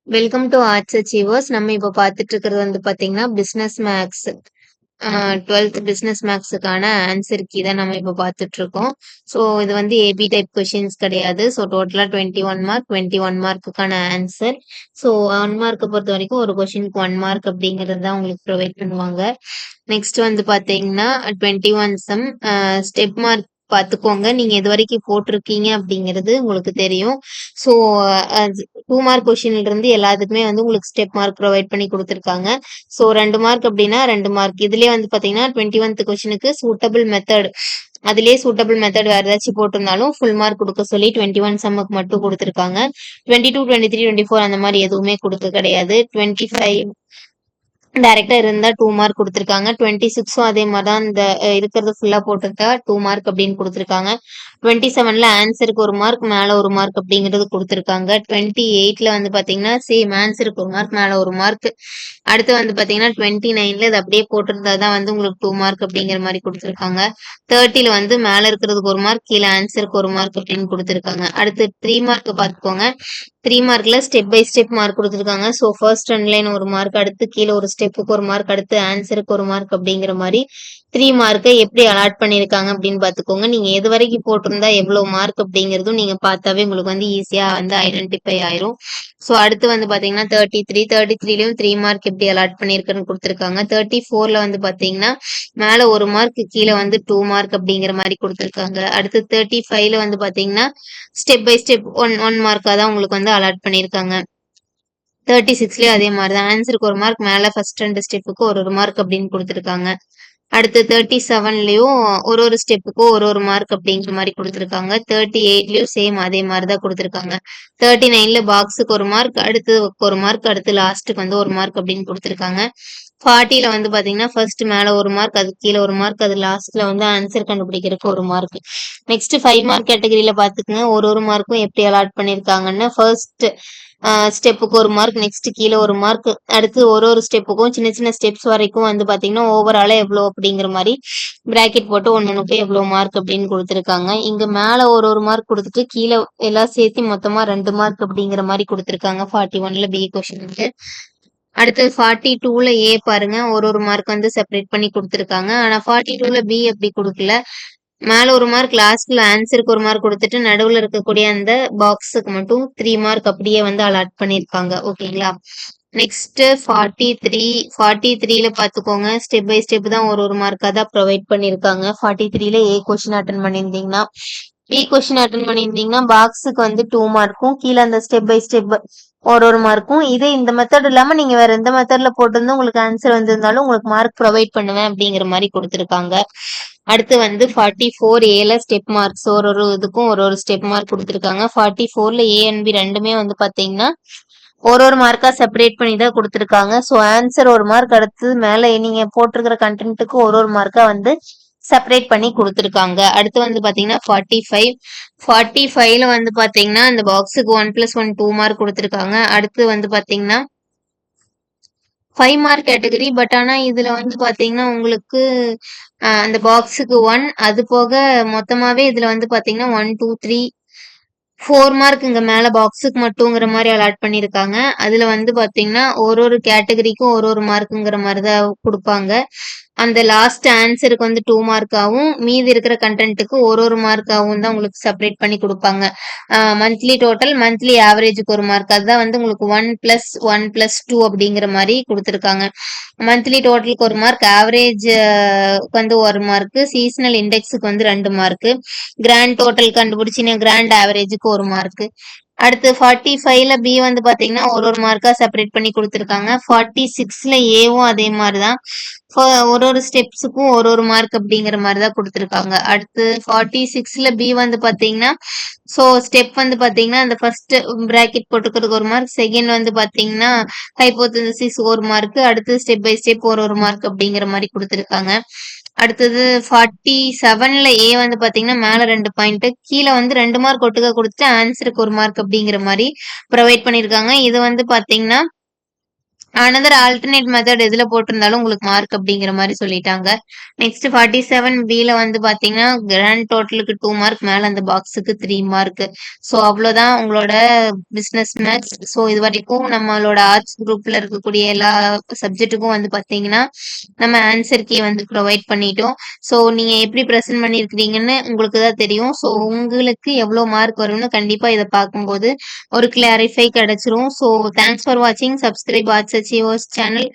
Welcome to arts achievers. நம்ம இப்போ பார்த்துட்டு இருக்கிறது வந்து பார்த்தீங்கன்னா பிஸ்னஸ் மேக்ஸ் 12th பிஸ்னஸ் மேக்ஸுக்கான ஆன்சர் கீ தான் நம்ம இப்போ பார்த்துட்டு இருக்கோம். ஸோ இது வந்து ஏபி டைப் கொஷின்ஸ் கிடையாது. ஸோ டோட்டலாக 21 மார்க் 21 மார்க்குக்கான ஆன்சர். ஸோ 1 மார்க்கை பொறுத்த வரைக்கும் ஒரு கொஷினுக்கு 1 மார்க் அப்படிங்கிறது தான் உங்களுக்கு ப்ரொவைட் பண்ணுவாங்க. நெக்ஸ்ட் வந்து பார்த்தீங்கன்னா 21 சம் ஸ்டெப் மார்க் பார்த்துக்கோங்க. நீங்க இது வரைக்கும் போட்டிருக்கீங்க அப்படிங்கிறது உங்களுக்கு தெரியும். ஸோ 2 மார்க் கொஷின்ல இருந்து எல்லாத்துக்குமே வந்து உங்களுக்கு ஸ்டெப் மார்க் ப்ரொவைட் பண்ணி கொடுத்துருக்காங்க. ஸோ 2 மார்க் அப்படின்னா 2 மார்க். இதுலயே வந்து பாத்தீங்கன்னா 21th கொஷினுக்கு சூட்டபிள் மெத்தட் அதுலயே சூட்டபிள் மெத்தட் வேற ஏதாச்சும் போட்டிருந்தாலும் ஃபுல் மார்க் கொடுக்க சொல்லி 21 சம்முக்கு மட்டும் கொடுத்துருக்காங்க. 22, 23, 24 அந்த மாதிரி எதுவுமே கொடுக்க கிடையாது. 25 டைரக்டா இருந்தா 2 மார்க் கொடுத்துருக்காங்க. 26ம் அதே மாதிரி தான் இந்த இருக்கிறது ஃபுல்லா போட்டுட்டா 2 மார்க் அப்படின்னு கொடுத்துருக்காங்க. 27ல ஆன்சருக்கு 1 மார்க் மேல 1 மார்க் அப்படிங்கிறது கொடுத்துருக்காங்க. 28ல வந்து பாத்தீங்கன்னா சேம் ஆன்சருக்கு 1 மார்க் மேல 1 மார்க். அடுத்து வந்து பாத்தீங்கன்னா 29ல இது அப்படியே போட்டிருந்தா தான் வந்து உங்களுக்கு 2 மார்க் அப்படிங்கிற மாதிரி கொடுத்துருக்காங்க. 30ல வந்து மேல இருக்கிறதுக்கு 1 மார்க் கீழே ஆன்சருக்கு 1 மார்க் அப்படின்னு கொடுத்துருக்காங்க. அடுத்து 3 மார்க் பார்த்துக்கோங்க. 3 மார்க்ல ஸ்டெப் பை ஸ்டெப் மார்க் கொடுத்துருக்காங்க. ஸோ ஃபர்ஸ்ட் 2 லைன் 1 மார்க், அடுத்து கீழே ஒரு ஸ்டெப்புக்கு 1 மார்க், அடுத்து ஆன்சருக்கு 1 மார்க் அப்படிங்கிற மாதிரி 3 மார்க்கை எப்படி அலாட் பண்ணியிருக்காங்க அப்படின்னு பார்த்துக்கோங்க. நீங்க எது வரைக்கும் போட்டிருந்தா எவ்வளவு மார்க் அப்படிங்கிறதும் நீங்க பார்த்தாவே உங்களுக்கு வந்து ஈஸியா வந்து ஐடென்டிஃபை ஆயிரும். ஸோ அடுத்து வந்து பாத்தீங்கன்னா 33லயும் 3 மார்க் எப்படி அலாட் பண்ணியிருக்குன்னு கொடுத்துருக்காங்க. 34ல வந்து பாத்தீங்கன்னா மேல 1 மார்க் கீழே வந்து 2 மார்க் அப்படிங்கிற மாதிரி கொடுத்துருக்காங்க. அடுத்து 35ல வந்து பாத்தீங்கன்னா ஸ்டெப் பை ஸ்டெப் ஒன் மார்க்கா தான் உங்களுக்கு வந்து அலாட் பண்ணியிருக்காங்க. 36லயும் அதே மாதிரி தான் ஆன்சருக்கு 1 மார்க் மேல ஃபர்ஸ்ட் 2 ஸ்டெப்புக்கு ஒரு மார்க் அப்படின்னு கொடுத்துருக்காங்க. அடுத்து 37லயும் ஒரு ஸ்டெப்புக்கும் ஒரு மார்க் அப்படிங்கிற மாதிரி கொடுத்துருக்காங்க. 38லயும் சேம் அதே மாதிரி தான் கொடுத்துருக்காங்க. 39ல பாக்ஸுக்கு 1 மார்க், அடுத்து 1 மார்க், அடுத்து லாஸ்ட்டுக்கு வந்து 1 மார்க் அப்படின்னு கொடுத்துருக்காங்க. 40ல வந்து பாத்தீங்கன்னா ஃபர்ஸ்ட் மேல 1 மார்க், அது கீழே 1 மார்க், அது லாஸ்ட்ல வந்து ஆன்சர் கண்டுபிடிக்கிறதுக்கு 1 மார்க். நெக்ஸ்ட் 5 மார்க் கேட்டகரியில பாத்துக்கோங்க. ஒரு மார்க்கும் எப்படி அலாட் பண்ணிருக்காங்கன்னா ஃபர்ஸ்ட் ஸ்டெப்புக்கு 1 மார்க், நெக்ஸ்ட் கீழே 1 மார்க், அடுத்து ஒரு ஸ்டெப்புக்கும் சின்ன சின்ன ஸ்டெப்ஸ் வரைக்கும் வந்து பாத்தீங்கன்னா ஓவராலா எவ்வளவு அப்படிங்கிற மாதிரி பிராக்கெட் போட்டு ஒன்னொன்னுக்கு எவ்வளவு மார்க் அப்படின்னு கொடுத்துருக்காங்க. இங்க மேல ஒரு மார்க் கொடுத்துட்டு கீழே எல்லாம் சேர்த்து மொத்தமா 2 மார்க் அப்படிங்கிற மாதிரி கொடுத்துருக்காங்க 41ல பி கொஸ்டினுக்கு. அடுத்து 42ல ஏ பாருங்க, ஒரு மார்க் வந்து செப்பரேட் பண்ணி கொடுத்துருக்காங்க. ஆனா 42ல பி அப்படி கொடுக்கல. மேல 1 மார்க், லாஸ்ட்ல ஆன்சருக்கு 1 மார்க் கொடுத்துட்டு நடுவுல இருக்கக்கூடிய அந்த பாக்ஸுக்கு மட்டும் 3 மார்க் அப்படியே வந்து அலாட் பண்ணிருக்காங்க. ஓகேங்களா? நெக்ஸ்ட் 43ல பாத்துக்கோங்க. ஸ்டெப் பை ஸ்டெப் தான் ஒரு மார்க்கா தான் ப்ரொவைட் பண்ணிருக்காங்க. 43ல ஏ கொஸ்டின் அட்டன் பண்ணியிருந்தீங்கன்னா பி கொஸ்டின் அட்டன் பண்ணியிருந்தீங்கன்னா பாக்ஸுக்கு வந்து 2 மார்க்கும் கீழே அந்த ஸ்டெப் பை ஸ்டெப் ஒரு மார்க்கும். இதே இந்த மெத்தட் இல்லாம நீங்க வேற எந்த மெத்தட்ல போட்டிருந்தா உங்களுக்கு ஆன்சர் வந்திருந்தாலும் உங்களுக்கு மார்க் ப்ரொவைட் பண்ணுவேன் அப்படிங்கிற மாதிரி கொடுத்துருக்காங்க. அடுத்து வந்து 44ஏல ஸ்டெப் மார்க்ஸ் ஒரு இதுக்கும் ஒரு ஸ்டெப் மார்க் கொடுத்துருக்காங்க. 44ல ஏ அண்ட் பி ரெண்டுமே வந்து பாத்தீங்கன்னா ஒரு மார்க்கா செப்பரேட் பண்ணி தான் கொடுத்துருக்காங்க. ஸோ ஆன்சர் 1 மார்க், அடுத்து மேல நீங்க போட்டிருக்கிற கண்டென்ட்டுக்கு ஒரு மார்க்கா வந்து செப்பரேட் பண்ணி கொடுத்துருக்காங்க. அடுத்து வந்து பாத்தீங்கன்னா 45ல வந்து பாத்தீங்கன்னா இந்த பாக்ஸுக்கு 1+1 2 மார்க் கொடுத்துருக்காங்க. அடுத்து வந்து பாத்தீங்கன்னா 5 மார்க் கேட்டகரி. பட் ஆனா இதுல வந்து பாத்தீங்கன்னா உங்களுக்கு அந்த பாக்ஸுக்கு 1, அது போக மொத்தமாவே இதுல வந்து பாத்தீங்கன்னா 1 2 3 4 மார்க் இங்க மேல பாக்ஸுக்கு மட்டுங்கிற மாதிரி அலாட் பண்ணிருக்காங்க. அதுல வந்து பாத்தீங்கன்னா ஒரு கேட்டகரிக்கும் ஒரு மார்க்குங்கிற மாதிரி தான் கொடுப்பாங்க. அந்த லாஸ்ட் ஆன்சருக்கு வந்து 2 மார்க்காவும் மீதி இருக்கிற கண்டென்ட்டுக்கு ஒரு மார்க்காவும் தான் உங்களுக்கு செப்பரேட் பண்ணி கொடுப்பாங்க. மந்த்லி டோட்டல், மந்த்லி ஆவரேஜுக்கு 1 மார்க், அதுதான் வந்து உங்களுக்கு 1+1+2 அப்படிங்கிற மாதிரி கொடுத்துருக்காங்க. மந்த்லி டோட்டலுக்கு 1 மார்க், ஆவரேஜ் வந்து 1 மார்க், சீசனல் இண்டெக்ஸுக்கு வந்து 2 மார்க், கிராண்ட் டோட்டல் கண்டுபிடிச்சின கிராண்ட் ஆவரேஜுக்கு 1 மார்க். அடுத்து 45ல பி வந்து பாத்தீங்கன்னா ஒரு மார்க்கா செப்பரேட் பண்ணி கொடுத்துருக்காங்க. 46ல ஏவும் அதே மாதிரிதான் ஒரு ஸ்டெப்ஸுக்கும் ஒரு மார்க் அப்படிங்கிற மாதிரி தான் கொடுத்துருக்காங்க. அடுத்து 46ல பி வந்து பாத்தீங்கன்னா ஸோ ஸ்டெப் வந்து பாத்தீங்கன்னா அந்த ஃபர்ஸ்ட் பிராக்கெட் போட்டுக்கிறதுக்கு 1 மார்க், செகண்ட் வந்து பாத்தீங்கன்னா ஹைபோதெசிஸ் 1 மார்க், அடுத்து ஸ்டெப் பை ஸ்டெப் ஒரு மார்க் அப்படிங்கிற மாதிரி கொடுத்துருக்காங்க. அடுத்தது 47ல ஏ வந்து பாத்தீங்கன்னா மேல 2 பாயிண்ட், கீழே வந்து 2 மார்க் ஒட்டுக்க கொடுத்துட்டு ஆன்சருக்கு 1 மார்க் அப்படிங்கிற மாதிரி ப்ரொவைட் பண்ணிருக்காங்க. இது வந்து பாத்தீங்கன்னா அனதர் ஆல்டர்னேட் மெத்தட் எதுல போட்டிருந்தாலும் உங்களுக்கு மார்க் அப்படிங்கிற மாதிரி சொல்லிட்டாங்க. நெக்ஸ்ட் 47 பில வந்து பாத்தீங்கன்னா கிராண்ட் டோட்டலுக்கு 2 மார்க், மேல அந்த பாக்ஸுக்கு 3 மார்க். ஸோ அவ்வளோதான் உங்களோட பிசினஸ் மேத்ஸ். ஸோ இது வரைக்கும் நம்மளோட ஆர்ட்ஸ் குரூப்ல இருக்கக்கூடிய எல்லா சப்ஜெக்ட்டுக்கும் வந்து பாத்தீங்கன்னா நம்ம ஆன்சர் கீ வந்து ப்ரொவைட் பண்ணிட்டோம். ஸோ நீங்க எப்படி ப்ரெசென்ட் பண்ணியிருக்கிறீங்கன்னு உங்களுக்கு தான் தெரியும். ஸோ உங்களுக்கு எவ்வளோ மார்க் வரும்னு கண்டிப்பா இதை பார்க்கும்போது ஒரு கிளாரிஃபை கிடைச்சிரும். ஸோ தேங்க்ஸ் ஃபார் வாட்சிங். Subscribe arts achievers channel.